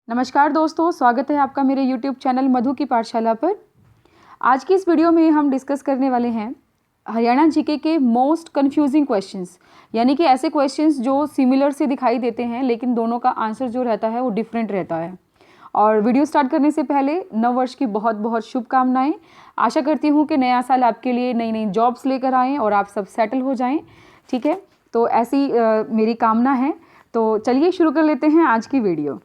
नमस्कार दोस्तों, स्वागत है आपका मेरे YouTube चैनल मधु की पाठशाला पर। आज की इस वीडियो में हम डिस्कस करने वाले हैं हरियाणा जीके के मोस्ट कंफ्यूजिंग क्वेश्चंस, यानी कि ऐसे क्वेश्चंस जो सिमिलर से दिखाई देते हैं लेकिन दोनों का आंसर जो रहता है वो डिफरेंट रहता है। और वीडियो स्टार्ट करने से पहले नव वर्ष की बहुत बहुत शुभकामनाएं। आशा करती हूँ कि नया साल आपके लिए नई नई जॉब्स लेकर आएँ और आप सब सेटल हो जाएँ। ठीक है, तो ऐसी मेरी कामना है। तो चलिए शुरू कर लेते हैं आज की वीडियो।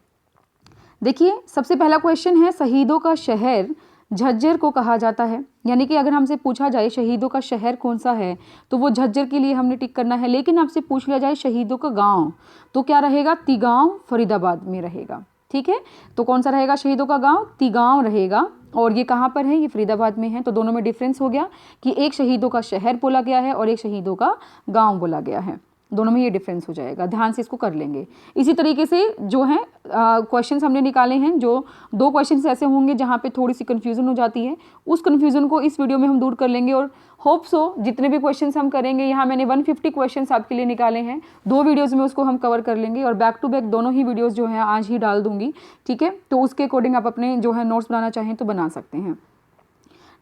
देखिए, सबसे पहला क्वेश्चन है, शहीदों का शहर झज्जर को कहा जाता है। यानी कि अगर हमसे पूछा जाए शहीदों का शहर कौन सा है तो वो झज्जर के लिए हमने टिक करना है। लेकिन आपसे पूछ लिया जाए शहीदों का गांव तो क्या रहेगा? तिगांव फरीदाबाद में रहेगा। ठीक है, तो कौन सा रहेगा शहीदों का गांव? तिगांव रहेगा। और ये कहाँ पर है? ये फरीदाबाद में है। तो दोनों में डिफरेंस हो गया कि एक शहीदों का शहर बोला गया है और एक शहीदों का गाँव बोला गया है। दोनों में ये डिफरेंस हो जाएगा, ध्यान से इसको कर लेंगे। इसी तरीके से जो है क्वेश्चंस हमने निकाले हैं, जो दो क्वेश्चंस ऐसे होंगे जहाँ पे थोड़ी सी कन्फ्यूजन हो जाती है, उस कन्फ्यूजन को इस वीडियो में हम दूर कर लेंगे। और होप सो जितने भी क्वेश्चंस हम करेंगे, यहाँ मैंने 150 क्वेश्चंस आपके लिए निकाले हैं, 2 वीडियोज़ में उसको हम कवर कर लेंगे और बैक टू बैक दोनों ही वीडियोज़ जो है आज ही डाल दूंगी। ठीक है, तो उसके अकॉर्डिंग आप अपने जो है नोट्स बनाना चाहें तो बना सकते हैं।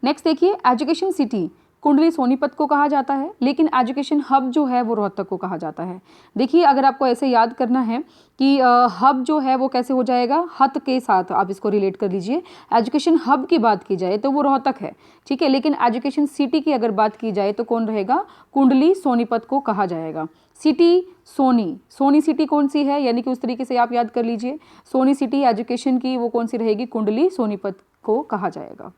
नेक्स्ट देखिए, एजुकेशन सिटी कुंडली सोनीपत को कहा जाता है, लेकिन एजुकेशन हब जो है वो रोहतक को कहा जाता है। देखिए, अगर आपको ऐसे याद करना है कि हब जो है वो कैसे हो जाएगा, हत के साथ आप इसको रिलेट कर लीजिए। एजुकेशन हब की बात की जाए तो वो रोहतक है, ठीक है, लेकिन एजुकेशन सिटी की अगर बात की जाए तो कौन रहेगा? कुंडली सोनीपत को कहा जाएगा। सिटी सोनी सिटी कौन सी है, यानी कि उस तरीके से आप याद कर लीजिए। सोनी सिटी एजुकेशन की वो कौन सी रहेगी? कुंडली सोनीपत को कहा जाएगा।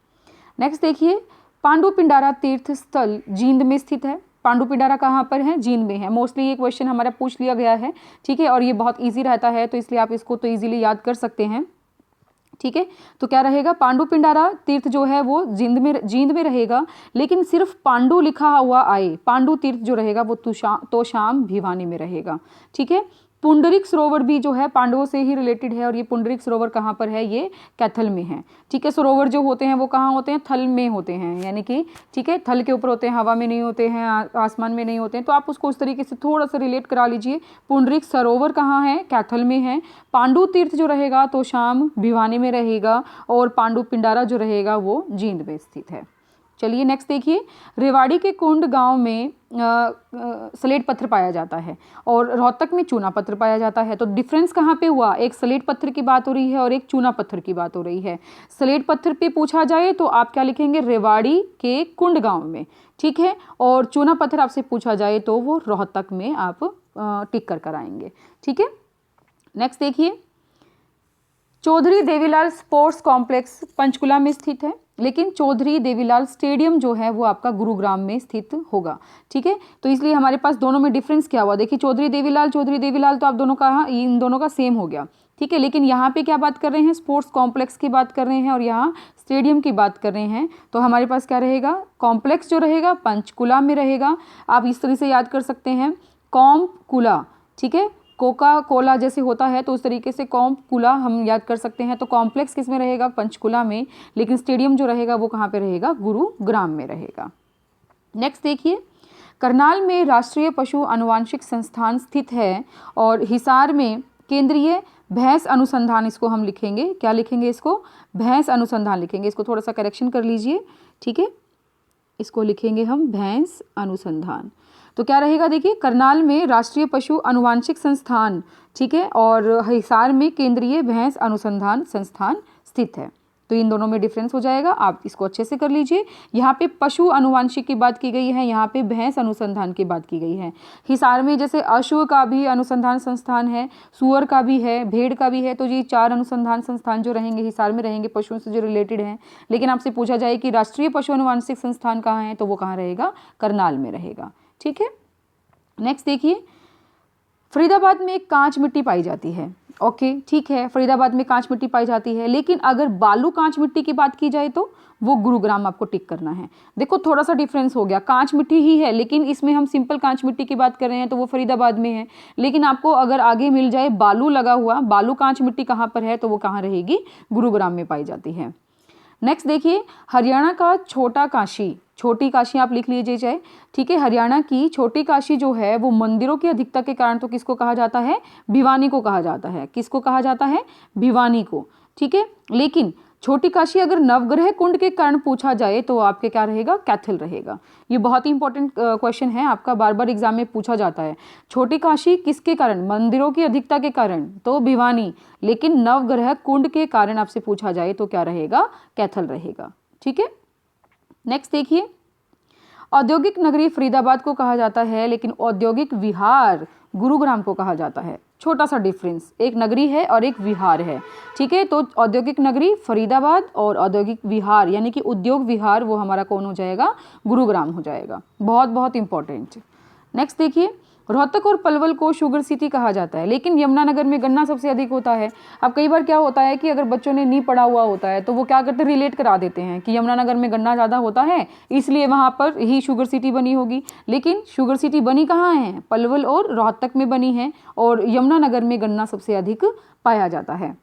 नेक्स्ट देखिए, पांडु पिंडारा तीर्थ स्थल जींद में स्थित है। पांडु पिंडारा कहाँ पर है? जींद में है। मोस्टली ये क्वेश्चन हमारा पूछ लिया गया है, ठीक है, और ये बहुत इजी रहता है तो इसलिए आप इसको तो इजीली याद कर सकते हैं। ठीक है, तो क्या रहेगा? पांडु पिंडारा तीर्थ जो है वो जींद में रहेगा, लेकिन सिर्फ पांडु लिखा हुआ आए, पांडु तीर्थ जो रहेगा वो तोशाम भिवानी में रहेगा। ठीक है, पुंडरिक सरोवर भी जो है पांडवों से ही रिलेटेड है और ये पुंडरिक सरोवर कहाँ पर है? ये कैथल में है। ठीक है, सरोवर जो होते हैं वो कहाँ होते हैं? थल में होते हैं, यानी कि ठीक है, थल के ऊपर होते हैं, हवा में नहीं होते हैं, आसमान में नहीं होते हैं। तो आप उसको उस तरीके से थोड़ा सा रिलेट करा लीजिए। पुंडरिक सरोवर कहाँ है? कैथल में है। पांडु तीर्थ जो रहेगा तो शाम भिवानी में रहेगा और पांडु पिंडारा जो रहेगा वो जींद में स्थित है। चलिए नेक्स्ट देखिए, रेवाड़ी के कुंड गांव में स्लेट पत्थर पाया जाता है और रोहतक में चूना पत्थर पाया जाता है। तो डिफरेंस कहाँ पे हुआ? एक स्लेट पत्थर की बात हो रही है और एक चूना पत्थर की बात हो रही है। स्लेट पत्थर पे पूछा जाए तो आप क्या लिखेंगे? रेवाड़ी के कुंड गांव में, ठीक है, और चूना पत्थर आपसे पूछा जाए तो वो रोहतक में आप टिक कर कर आएंगे। ठीक है, नेक्स्ट देखिए, चौधरी देवीलाल स्पोर्ट्स कॉम्प्लेक्स पंचकुला में स्थित है, लेकिन चौधरी देवीलाल स्टेडियम जो है वो आपका गुरुग्राम में स्थित होगा। ठीक है, तो इसलिए हमारे पास दोनों में डिफरेंस क्या हुआ? देखिए, चौधरी देवीलाल तो आप दोनों का, इन दोनों का सेम हो गया। ठीक है, लेकिन यहाँ पे क्या बात कर रहे हैं? स्पोर्ट्स कॉम्प्लेक्स की बात कर रहे हैं और यहाँ स्टेडियम की बात कर रहे हैं। तो हमारे पास क्या रहेगा? कॉम्प्लेक्स जो रहेगा पंचकुला में रहेगा। आप इस तरह से याद कर सकते हैं, कॉम्कुला। ठीक है, कोका कोला जैसे होता है तो उस तरीके से कॉम्कुला हम याद कर सकते हैं। तो कॉम्प्लेक्स किस में रहेगा? पंचकुला में, लेकिन स्टेडियम जो रहेगा वो कहाँ पे रहेगा? गुरुग्राम में रहेगा। नेक्स्ट देखिए, करनाल में राष्ट्रीय पशु अनुवांशिक संस्थान स्थित है और हिसार में केंद्रीय भैंस अनुसंधान, इसको हम लिखेंगे, क्या लिखेंगे इसको? भैंस अनुसंधान लिखेंगे। इसको थोड़ा सा करेक्शन कर लीजिए, ठीक है, इसको लिखेंगे हम भैंस अनुसंधान। तो क्या रहेगा? देखिए, करनाल में राष्ट्रीय पशु अनुवांशिक संस्थान, ठीक है, और हिसार में केंद्रीय भैंस अनुसंधान संस्थान स्थित है। तो इन दोनों में डिफरेंस हो जाएगा, आप इसको अच्छे से कर लीजिए। यहाँ पे पशु अनुवांशिक की बात की गई है, यहाँ पे भैंस अनुसंधान की बात की गई है। हिसार में जैसे अश्व का भी अनुसंधान संस्थान है, सुअर का भी है, भेड़ का भी है। तो ये 4 अनुसंधान संस्थान जो रहेंगे हिसार में रहेंगे, पशुओं से जो रिलेटेड हैं। लेकिन आपसे पूछा जाए कि राष्ट्रीय पशु अनुवांशिक संस्थान कहाँ है, तो वो कहाँ रहेगा? करनाल में रहेगा। ठीक है, नेक्स्ट देखिए, फरीदाबाद में कांच मिट्टी पाई जाती है। ओके, ठीक है, फरीदाबाद में कांच मिट्टी पाई जाती है, लेकिन अगर बालू कांच मिट्टी की बात की जाए तो वो गुरुग्राम आपको टिक करना है। देखो, थोड़ा सा डिफरेंस हो गया, कांच मिट्टी ही है लेकिन इसमें हम सिंपल कांच मिट्टी की बात कर रहे हैं तो वो फरीदाबाद में है। लेकिन आपको अगर आगे मिल जाए बालू लगा हुआ, बालू कांच मिट्टी कहाँ पर है, तो वो कहाँ रहेगी? गुरुग्राम में पाई जाती है। नेक्स्ट देखिए, हरियाणा का छोटी काशी आप लिख लीजिए चाहे, ठीक है। हरियाणा की छोटी काशी जो है वो मंदिरों की अधिकता के कारण तो किसको कहा जाता है, भिवानी को कहा जाता है। किसको कहा जाता है, भिवानी को, ठीक है। लेकिन छोटी काशी अगर नवग्रह कुंड के कारण पूछा जाए तो आपके क्या रहेगा, कैथल रहेगा। ये बहुत ही इंपॉर्टेंट क्वेश्चन है, आपका बार बार एग्जाम में पूछा जाता है। छोटी काशी किसके कारण, मंदिरों की अधिकता के कारण तो भिवानी, लेकिन नवग्रह कुंड के कारण आपसे पूछा जाए तो क्या रहेगा, कैथल रहेगा, ठीक है। नेक्स्ट देखिए, औद्योगिक नगरी फरीदाबाद को कहा जाता है, लेकिन औद्योगिक विहार गुरुग्राम को कहा जाता है। छोटा सा डिफरेंस, एक नगरी है और एक विहार है, ठीक है। तो औद्योगिक नगरी फरीदाबाद और औद्योगिक विहार यानी कि उद्योग विहार वो हमारा कौन हो जाएगा, गुरुग्राम हो जाएगा। बहुत बहुत इंपॉर्टेंट। नेक्स्ट देखिए, रोहतक और पलवल को शुगर सिटी कहा जाता है, लेकिन यमुनानगर में गन्ना सबसे अधिक होता है। अब कई बार क्या होता है कि अगर बच्चों ने नहीं पढ़ा हुआ होता है तो वो क्या करते हैं, रिलेट करा देते हैं कि यमुनानगर में गन्ना ज़्यादा होता है इसलिए वहाँ पर ही शुगर सिटी बनी होगी। लेकिन शुगर सिटी बनी कहाँ है, पलवल और रोहतक में बनी है, और यमुनानगर में गन्ना सबसे अधिक पाया जाता है।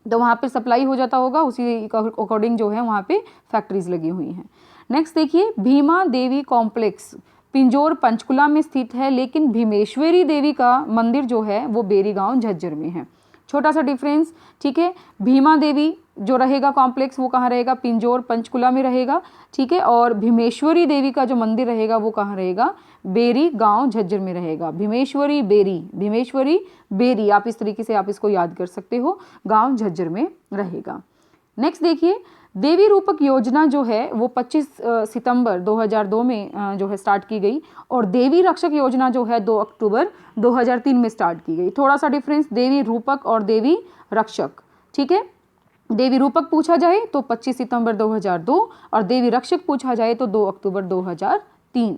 तो वहाँ पर सप्लाई हो जाता होगा, उसी अकॉर्डिंग जो है वहाँ पर फैक्ट्रीज लगी हुई हैं। नेक्स्ट देखिए, भीमा देवी कॉम्प्लेक्स पिंजौर पंचकुला में स्थित है, लेकिन भीमेश्वरी देवी का मंदिर जो है वो बेरी गांव झज्जर में है। छोटा सा डिफरेंस, ठीक है। भीमा देवी जो रहेगा कॉम्प्लेक्स वो कहाँ रहेगा, पिंजौर पंचकुला में रहेगा, ठीक है। और भीमेश्वरी देवी का जो मंदिर रहेगा वो कहाँ रहेगा, बेरी गांव झज्जर में रहेगा। भीमेश्वरी बेरी, भीमेश्वरी बेरी, आप इस तरीके से आप इसको याद कर सकते हो, गांव झज्जर में रहेगा। नेक्स्ट देखिए, देवी रूपक योजना जो है वो 25 सितंबर 2002 में जो है स्टार्ट की गई, और देवी रक्षक योजना जो है 2 अक्टूबर 2003 में स्टार्ट की गई। थोड़ा सा डिफरेंस, देवी रूपक और देवी रक्षक, ठीक है। देवी रूपक पूछा जाए तो 25 सितंबर 2002 और देवी रक्षक पूछा जाए तो 2 अक्टूबर 2003।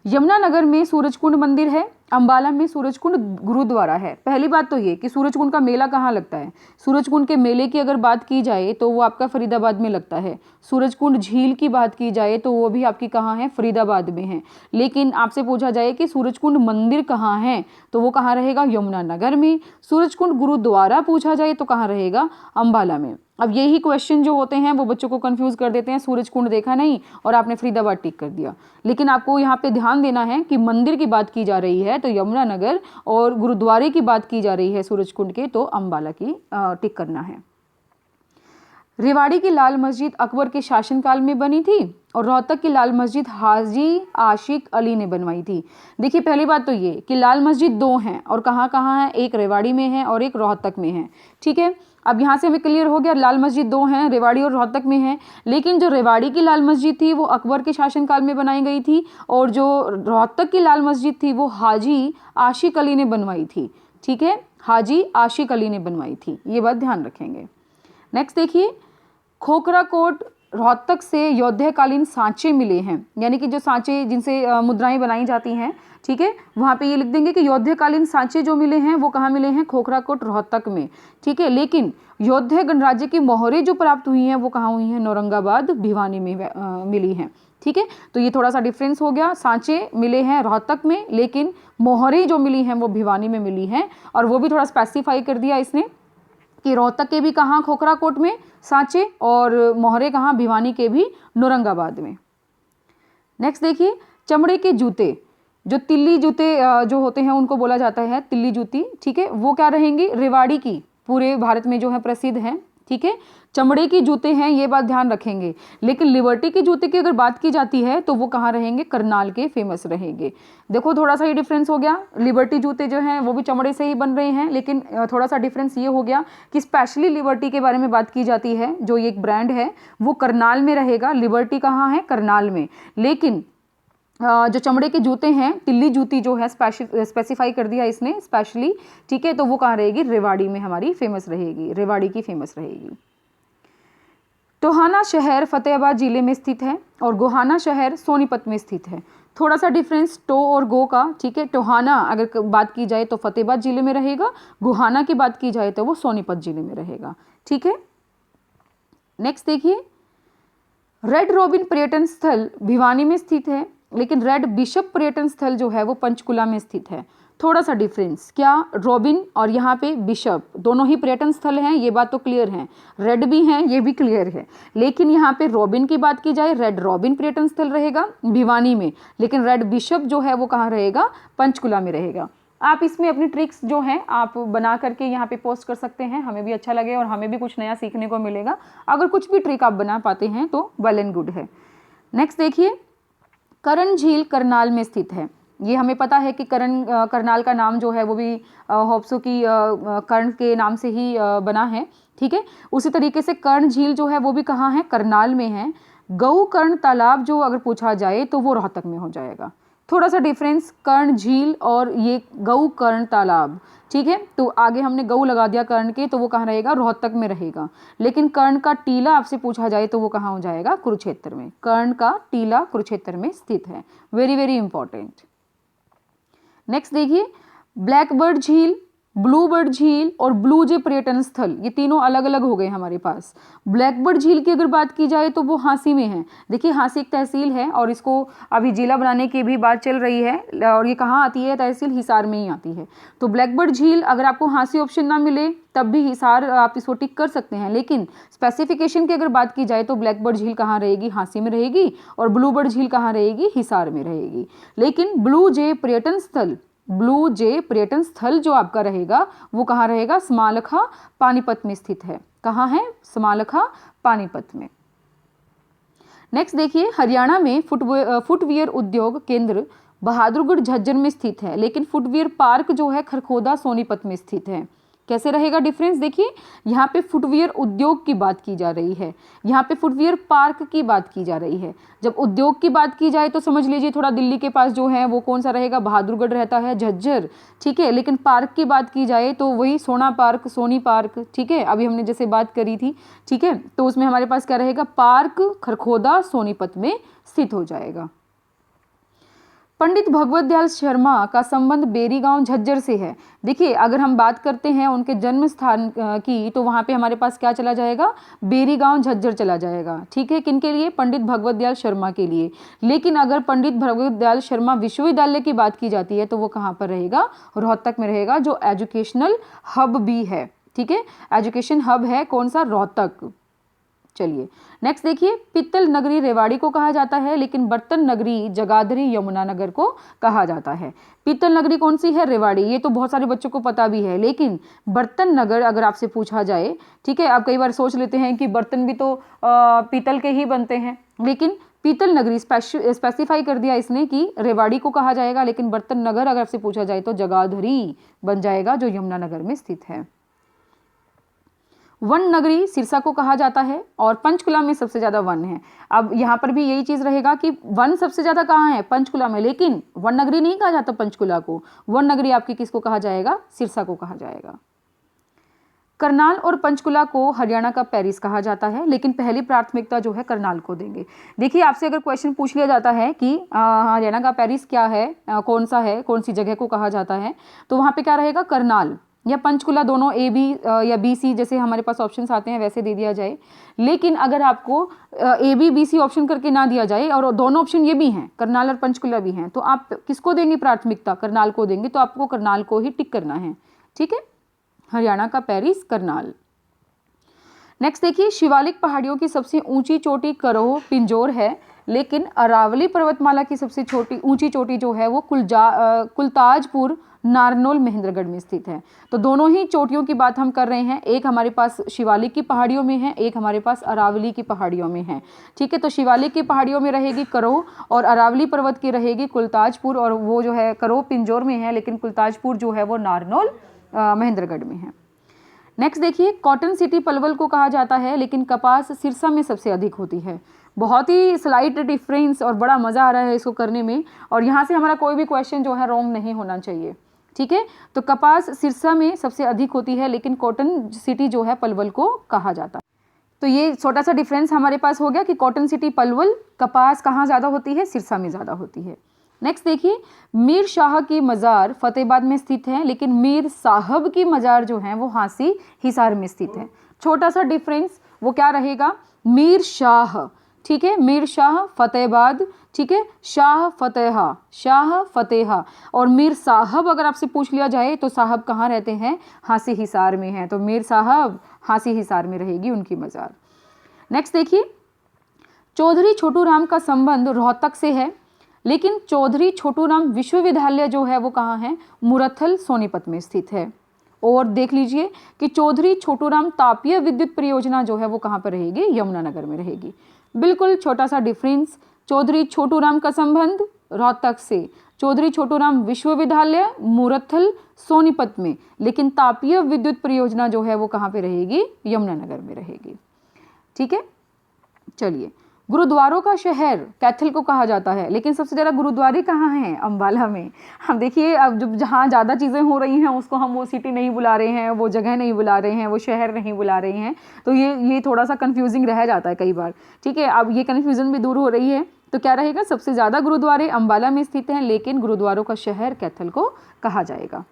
यमुनानगर में सूरजकुंड मंदिर है, अंबाला में सूरजकुंड गुरुद्वारा है। पहली बात तो ये कि सूरजकुंड का मेला कहाँ लगता है, सूरजकुंड के मेले की अगर बात की जाए तो वो आपका फरीदाबाद में लगता है। सूरजकुंड झील की बात की जाए तो वो भी आपकी कहाँ है, फरीदाबाद में है। लेकिन आपसे पूछा जाए कि सूरजकुंड मंदिर कहाँ है तो वो कहाँ रहेगा, यमुनानगर में। सूरजकुंड गुरुद्वारा पूछा जाए तो कहाँ रहेगा, अंबाला में। अब यही क्वेश्चन जो होते हैं वो बच्चों को कंफ्यूज कर देते हैं, सूरजकुंड देखा नहीं और आपने फरीदाबाद टिक कर दिया। लेकिन आपको यहाँ पे ध्यान देना है कि मंदिर की बात की जा रही है तो यमुनानगर, और गुरुद्वारे की बात की जा रही है सूरजकुंड के तो अंबाला की टिक करना है। रेवाड़ी की लाल मस्जिद अकबर के शासनकाल में बनी थी, और रोहतक की लाल मस्जिद हाजी आशिक अली ने बनवाई थी। देखिए पहली बात तो ये कि लाल मस्जिद 2 हैं और कहाँ कहाँ है, एक रेवाड़ी में है और एक रोहतक में है, ठीक है। अब यहाँ से हमें क्लियर हो गया, लाल मस्जिद 2 हैं, रेवाड़ी और रोहतक में है। लेकिन जो रेवाड़ी की लाल मस्जिद थी वो अकबर के शासनकाल में बनाई गई थी, और जो रोहतक की लाल मस्जिद थी वो हाजी आशिक अली ने बनवाई थी, ठीक है। हाजी आशिक अली ने बनवाई थी, ये बात ध्यान रखेंगे। नेक्स्ट देखिए, खोखरा कोट रोहतक से योद्धाकालीन सांचे मिले हैं, यानी कि जो सांचे जिनसे मुद्राएं बनाई जाती हैं, ठीक है। वहाँ पे ये लिख देंगे कि योद्धाकालीन सांचे जो मिले हैं वो कहाँ मिले हैं, खोखरा कोट रोहतक में, ठीक है। लेकिन योद्धा गणराज्य की मोहरें जो प्राप्त हुई हैं वो कहाँ हुई हैं, औरंगाबाद भिवानी में मिली हैं, ठीक है। तो ये थोड़ा सा डिफरेंस हो गया, सांचे मिले हैं रोहतक में लेकिन मोहरें जो मिली हैं वो भिवानी में मिली हैं, और वो भी थोड़ा स्पेसिफाई कर दिया इसने कि रोहतक के भी कहाँ, खोखरा कोट में सांचे, और मोहरे कहाँ, भिवानी के भी औरंगाबाद में। नेक्स्ट देखिए, चमड़े के जूते, जो तिल्ली जूते जो होते हैं उनको बोला जाता है तिल्ली जूती, ठीक है। वो क्या रहेंगी, रेवाड़ी की, पूरे भारत में जो है प्रसिद्ध हैं, ठीक है। चमड़े की जूते हैं, ये बात ध्यान रखेंगे। लेकिन लिबर्टी के जूते की अगर बात की जाती है तो वो कहाँ रहेंगे, करनाल के फेमस रहेंगे। देखो थोड़ा सा ये डिफरेंस हो गया, लिबर्टी जूते जो हैं वो भी चमड़े से ही बन रहे हैं, लेकिन थोड़ा सा डिफरेंस ये हो गया कि स्पेशली लिबर्टी के बारे में बात की जाती है, जो ये एक ब्रांड है वो करनाल में रहेगा। लिबर्टी कहाँ है, करनाल में। लेकिन जो चमड़े के जूते हैं, तिल्ली जूती जो है स्पेसिफाई कर दिया इसने स्पेशली, ठीक है। तो वो कहाँ रहेगी, रेवाड़ी में हमारी फेमस रहेगी, रेवाड़ी की फेमस रहेगी। टोहाना शहर फतेहाबाद जिले में स्थित है और गोहाना शहर सोनीपत में स्थित है। थोड़ा सा डिफरेंस टो और गो का, ठीक है। टोहाना अगर बात की जाए तो फतेहाबाद जिले में रहेगा, गोहाना की बात की जाए तो वो सोनीपत जिले में रहेगा, ठीक है। नेक्स्ट देखिए, रेड रॉबिन पर्यटन स्थल भिवानी में स्थित है, लेकिन रेड बिशप पर्यटन स्थल जो है वो पंचकुला में स्थित है। थोड़ा सा डिफरेंस क्या, रॉबिन और यहाँ पे बिशप दोनों ही पर्यटन स्थल हैं, ये बात तो क्लियर है। रेड भी हैं, ये भी क्लियर है। लेकिन यहाँ पे रॉबिन की बात की जाए, रेड रॉबिन पर्यटन स्थल रहेगा भिवानी में, लेकिन रेड बिशप जो है वो कहाँ रहेगा, पंचकुला में रहेगा। आप इसमें अपनी ट्रिक्स जो हैं आप बना करके यहाँ पे पोस्ट कर सकते हैं, हमें भी अच्छा लगे और हमें भी कुछ नया सीखने को मिलेगा। अगर कुछ भी ट्रिक आप बना पाते हैं तो वेल एंड गुड है। नेक्स्ट देखिए, करण झील करनाल में स्थित है। ये हमें पता है कि करनाल का नाम जो है वो भी होप्सो की कर्ण के नाम से ही बना है, ठीक है। उसी तरीके से कर्ण झील जो है वो भी कहाँ है, करनाल में है। गऊ कर्ण तालाब जो अगर पूछा जाए तो वो रोहतक में हो जाएगा। थोड़ा सा डिफरेंस, कर्ण झील और ये गऊ कर्ण तालाब, ठीक है। तो आगे हमने गऊ लगा दिया कर्ण के, तो वो कहाँ रहेगा, रोहतक में रहेगा। लेकिन कर्ण का टीला आपसे पूछा जाए तो वो कहाँ हो जाएगा, कुरुक्षेत्र में। कर्ण का टीला कुरुक्षेत्र में स्थित है। Very very important. नेक्स्ट देखिए, ब्लैकबर्ड झील, ब्लूबर्ड झील और ब्लू जे पर्यटन स्थल, ये तीनों अलग अलग हो गए हमारे पास। ब्लैकबर्ड झील की अगर बात की जाए तो वो हांसी में है। देखिए हांसी एक तहसील है और इसको अभी जिला बनाने की भी बात चल रही है, और ये कहाँ आती है, तहसील हिसार में ही आती है। तो ब्लैकबर्ड झील अगर आपको हांसी ऑप्शन ना मिले तब भी हिसार आप इसको टिक कर सकते हैं, लेकिन स्पेसिफिकेशन की अगर बात की जाए तो ब्लैकबर्ड झील कहाँ रहेगी, हांसी में रहेगी, और ब्लूबर्ड झील कहाँ रहेगी, हिसार में रहेगी। लेकिन ब्लू जे पर्यटन स्थल, ब्लू जे पर्यटन स्थल जो आपका रहेगा वो कहाँ रहेगा, समालखा पानीपत में स्थित है। कहाँ है, समालखा पानीपत में। नेक्स्ट देखिए, हरियाणा में फुटवियर उद्योग केंद्र बहादुरगढ़ झज्जर में स्थित है, लेकिन फुटवियर पार्क जो है खरखोदा सोनीपत में स्थित है। कैसे रहेगा डिफरेंस, देखिए यहाँ पे फुटवियर उद्योग की बात की जा रही है, यहाँ पे फुटवियर पार्क की बात की जा रही है। जब उद्योग की बात की जाए तो समझ लीजिए थोड़ा दिल्ली के पास जो है वो कौन सा रहेगा, बहादुरगढ़ रहता है, झज्जर, ठीक है। लेकिन पार्क की बात की जाए तो वही सोना पार्क, सोनी पार्क, ठीक है, अभी हमने जैसे बात करी थी, ठीक है। तो उसमें हमारे पास क्या रहेगा, पार्क खरखोदा सोनीपत में स्थित हो जाएगा। पंडित भगवत दयाल शर्मा का संबंध बेरी गांव झज्जर से है। देखिए अगर हम बात करते हैं उनके जन्म स्थान की तो वहाँ पे हमारे पास क्या चला जाएगा, बेरी गांव झज्जर चला जाएगा, ठीक है। किनके लिए, पंडित भगवत दयाल शर्मा के लिए। लेकिन अगर पंडित भगवत दयाल शर्मा विश्वविद्यालय की बात की जाती है तो वो कहाँ पर रहेगा, रोहतक में रहेगा, जो एजुकेशनल हब भी है, ठीक है। एजुकेशन हब है कौन सा, रोहतक। चलिए नेक्स्ट देखिए, पित्तल नगरी रेवाड़ी को कहा जाता है, लेकिन बर्तन नगरी जगाधरी यमुनानगर को कहा जाता है। पित्तल नगरी कौन सी है, रेवाड़ी, ये तो बहुत सारे बच्चों को पता भी है। लेकिन बर्तन नगर अगर आपसे पूछा जाए, ठीक है, आप कई बार सोच लेते हैं कि बर्तन भी तो पीतल के ही बनते हैं, लेकिन पीतल नगरी स्पेसिफाई कर दिया इसने कि रेवाड़ी को कहा जाएगा, लेकिन बर्तन नगर अगर आपसे पूछा जाए तो जगाधरी बन जाएगा, जो यमुनानगर में स्थित है। वन नगरी सिरसा को कहा जाता है और पंचकुला में सबसे ज्यादा वन है। अब यहाँ पर भी यही चीज रहेगा कि वन सबसे ज्यादा कहाँ है, पंचकुला में, लेकिन वन नगरी नहीं कहा जाता पंचकुला को। वन नगरी आपकी किसको कहा जाएगा, सिरसा को कहा जाएगा। करनाल और पंचकुला को हरियाणा का पेरिस कहा जाता है, लेकिन पहली प्राथमिकता जो है करनाल को देंगे। देखिए आपसे अगर क्वेश्चन पूछ लिया जाता है कि हरियाणा का पेरिस क्या है, कौन सा है, कौन सी जगह को कहा जाता है, तो वहाँ पे क्या रहेगा, करनाल या पंचकुला, दोनों ए बी या बी सी जैसे हमारे पास ऑप्शंस आते हैं वैसे दे दिया जाए। लेकिन अगर आपको A B B C option करके ना दिया जाए और दोनों ऑप्शन ये भी हैं, करनाल और पंचकुला भी हैं, तो आप किसको देंगे प्राथमिकता, करनाल को देंगे। तो आपको करनाल को ही टिक करना है, ठीक है। हरियाणा का पेरिस करनाल। नेक्स्ट देखिए, शिवालिक पहाड़ियों की सबसे ऊंची चोटी करोह पिंजौर है, लेकिन अरावली पर्वतमाला की सबसे ऊंची चोटी जो है वो कुलताजपुर नारनौल महेंद्रगढ़ में स्थित है। तो दोनों ही चोटियों की बात हम कर रहे हैं, एक हमारे पास शिवालिक की पहाड़ियों में है, एक हमारे पास अरावली की पहाड़ियों में है, ठीक है। तो शिवालिक की पहाड़ियों में रहेगी करोह और अरावली पर्वत की रहेगी कुलताजपुर, और वो जो है करोह पिंजौर में है, लेकिन कुलताजपुर जो है वो नारनौल महेंद्रगढ़ में है। नेक्स्ट देखिए, कॉटन सिटी पलवल को कहा जाता है, लेकिन कपास सिरसा में सबसे अधिक होती है। बहुत ही स्लाइट डिफरेंस और बड़ा मज़ा आ रहा है इसको करने में, और यहाँ से हमारा कोई भी क्वेश्चन जो है रॉन्ग नहीं होना चाहिए, ठीक है। तो कपास सिरसा में सबसे अधिक होती है, लेकिन कॉटन सिटी जो है पलवल को कहा जाता है। तो ये छोटा सा डिफरेंस हमारे पास हो गया कि कॉटन सिटी पलवल, कपास कहाँ ज़्यादा होती है, सिरसा में ज़्यादा होती है। नेक्स्ट देखिए, मीर शाह की मज़ार फतेहाबाद में स्थित है, लेकिन मीर साहब की मज़ार जो है वो हांसी हिसार में स्थित है। छोटा सा डिफरेंस वो क्या रहेगा, मीर शाह, ठीक है, मीर शाह फतेहाबाद, ठीक है, शाह फतेहा, शाह फतेहा। और मीर साहब अगर आपसे पूछ लिया जाए तो साहब कहाँ रहते हैं, हांसी हिसार में हैं, तो मीर साहब हांसी हिसार में रहेगी उनकी मज़ार। नेक्स्ट देखिए, चौधरी छोटू राम का संबंध रोहतक से है, लेकिन चौधरी छोटू राम विश्वविद्यालय जो है वो कहाँ है, मुरथल सोनीपत में स्थित है। और देख लीजिए कि चौधरी छोटू राम तापीय विद्युत परियोजना जो है वो कहाँ पर रहेगी, यमुनानगर में रहेगी। बिल्कुल छोटा सा डिफरेंस, चौधरी छोटू राम का संबंध रोहतक से, चौधरी छोटू राम विश्वविद्यालय मुरथल सोनीपत में, लेकिन तापीय विद्युत परियोजना जो है वो कहाँ पे रहेगी, यमुनानगर में रहेगी। ठीक है, चलिए, गुरुद्वारों का शहर कैथल को कहा जाता है, लेकिन सबसे ज़्यादा गुरुद्वारे कहाँ हैं, अम्बाला में। हम देखिए, अब जब जहाँ ज़्यादा चीज़ें हो रही हैं उसको हम वो सिटी नहीं बुला रहे हैं, वो जगह नहीं बुला रहे हैं, वो शहर नहीं बुला रहे हैं, तो ये थोड़ा सा कन्फ्यूजिंग रह जाता है कई बार। ठीक है, अब ये कन्फ्यूज़न भी दूर हो रही है, तो क्या रहेगा, सबसे ज़्यादा गुरुद्वारे अम्बाला में स्थित हैं, लेकिन गुरुद्वारों का शहर कैथल को कहा जाएगा।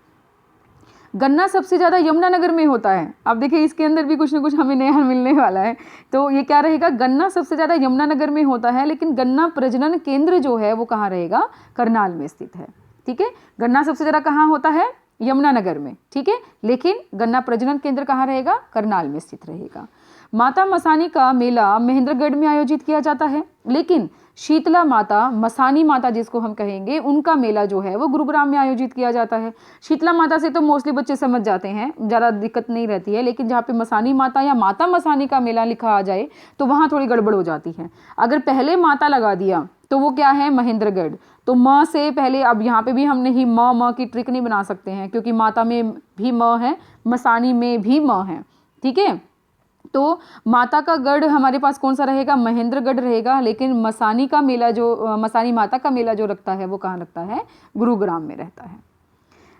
गन्ना सबसे ज़्यादा यमुनानगर में होता है। अब देखिए, इसके अंदर भी कुछ ना कुछ हमें नया मिलने वाला है, तो ये क्या रहेगा, गन्ना सबसे ज़्यादा यमुनानगर में होता है, लेकिन गन्ना प्रजनन केंद्र जो है वो कहाँ रहेगा, करनाल में स्थित है। ठीक है, गन्ना सबसे ज़्यादा कहाँ होता है, यमुनानगर में। ठीक है, लेकिन गन्ना प्रजनन केंद्र कहाँ रहेगा, करनाल में स्थित रहेगा। माता मसानी का मेला महेंद्रगढ़ में आयोजित किया जाता है, लेकिन शीतला माता, मसानी माता जिसको हम कहेंगे, उनका मेला जो है वो गुरुग्राम में आयोजित किया जाता है। शीतला माता से तो मोस्टली बच्चे समझ जाते हैं, ज़्यादा दिक्कत नहीं रहती है, लेकिन जहाँ पे मसानी माता या माता मसानी का मेला लिखा आ जाए तो वहाँ थोड़ी गड़बड़ हो जाती है। अगर पहले माता लगा दिया तो वो क्या है, महेंद्रगढ़, तो म से पहले, अब यहाँ पे भी हम नहीं म की ट्रिक नहीं बना सकते हैं, क्योंकि माता में भी म है, मसानी में भी म है। ठीक है, तो माता का गढ़ हमारे पास कौन सा रहेगा, महेंद्रगढ़ रहेगा, लेकिन मसानी का मेला जो, मसानी माता का मेला जो रखता है वो कहाँ रखता है, गुरुग्राम में रहता है।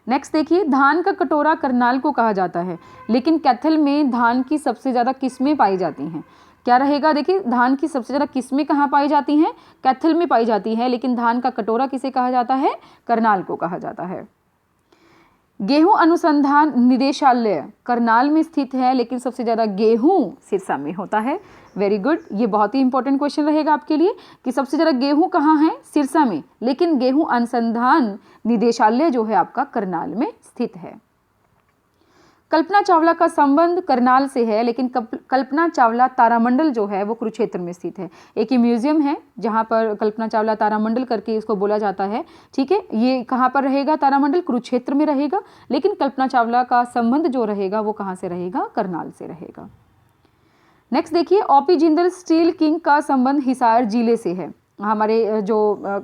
नेक्स्ट देखिए, धान का कटोरा करनाल को कहा जाता है, लेकिन कैथल में धान की सबसे ज़्यादा किस्में पाई जाती हैं। क्या रहेगा, देखिए, धान की सबसे ज़्यादा किस्में कहाँ पाई जाती हैं, कैथल में पाई जाती हैं, लेकिन धान का कटोरा किसे कहा जाता है, करनाल को कहा जाता है। गेहूं अनुसंधान निदेशालय करनाल में स्थित है, लेकिन सबसे ज़्यादा गेहूं सिरसा में होता है। वेरी गुड, ये बहुत ही इंपॉर्टेंट क्वेश्चन रहेगा आपके लिए कि सबसे ज़्यादा गेहूं कहाँ है, सिरसा में, लेकिन गेहूं अनुसंधान निदेशालय जो है आपका करनाल में स्थित है। कल्पना चावला का संबंध करनाल से है, लेकिन कल्पना चावला तारामंडल जो है वो कुरुक्षेत्र में स्थित है। एक ही म्यूजियम है जहाँ पर कल्पना चावला तारामंडल करके इसको बोला जाता है। ठीक है, ये कहाँ पर रहेगा, तारामंडल कुरुक्षेत्र में रहेगा, लेकिन कल्पना चावला का संबंध जो रहेगा वो कहाँ से रहेगा, करनाल से रहेगा। नेक्स्ट देखिए, ओपी जिंदल स्टील किंग का संबंध हिसार जिले से है। हमारे जो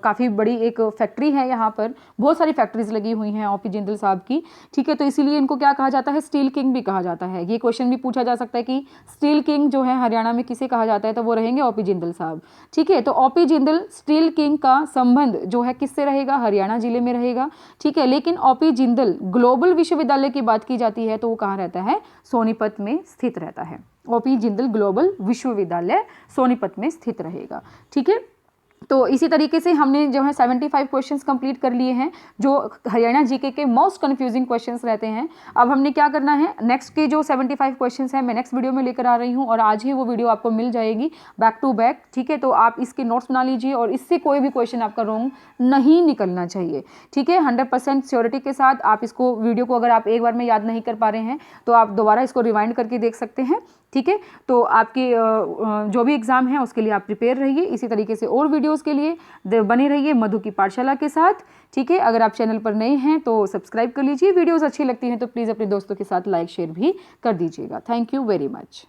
काफ़ी बड़ी एक फैक्ट्री है, यहाँ पर बहुत सारी फैक्ट्रीज लगी हुई हैं ओपी जिंदल साहब की। ठीक है, तो इसीलिए इनको क्या कहा जाता है, स्टील किंग भी कहा जाता है। ये क्वेश्चन भी पूछा जा सकता है कि स्टील किंग जो है हरियाणा में किसे कहा जाता है, तो वो रहेंगे ओपी जिंदल साहब। ठीक है, तो ओपी जिंदल स्टील किंग का संबंध जो है किससे रहेगा, हरियाणा जिले में रहेगा। ठीक है, लेकिन ओपी जिंदल ग्लोबल विश्वविद्यालय की बात की जाती है तो वो कहाँ रहता है, सोनीपत में स्थित रहता है। ओपी जिंदल ग्लोबल विश्वविद्यालय सोनीपत में स्थित रहेगा। ठीक है, तो इसी तरीके से हमने जो है 75 क्वेश्चंस कंप्लीट कर लिए हैं, जो हरियाणा जीके के मोस्ट कंफ्यूजिंग क्वेश्चंस रहते हैं। अब हमने क्या करना है, नेक्स्ट के जो 75 क्वेश्चंस हैं मैं नेक्स्ट वीडियो में लेकर आ रही हूं, और आज ही वो वीडियो आपको मिल जाएगी बैक टू बैक। ठीक है, तो आप इसके नोट्स बना लीजिए, और इससे कोई भी क्वेश्चन आपका रॉन्ग नहीं निकलना चाहिए। ठीक है, 100% श्योरिटी के साथ आप इसको, वीडियो को अगर आप एक बार में याद नहीं कर पा रहे हैं तो आप दोबारा इसको रिवाइंड करके देख सकते हैं। ठीक है, तो आपके जो भी एग्ज़ाम है उसके लिए आप प्रिपेयर रहिए। इसी तरीके से और वीडियोस के लिए बने रहिए मधु की पाठशाला के साथ। ठीक है, अगर आप चैनल पर नए हैं तो सब्सक्राइब कर लीजिए। वीडियोस अच्छी लगती हैं तो प्लीज़ अपने दोस्तों के साथ लाइक शेयर भी कर दीजिएगा। Thank you very much.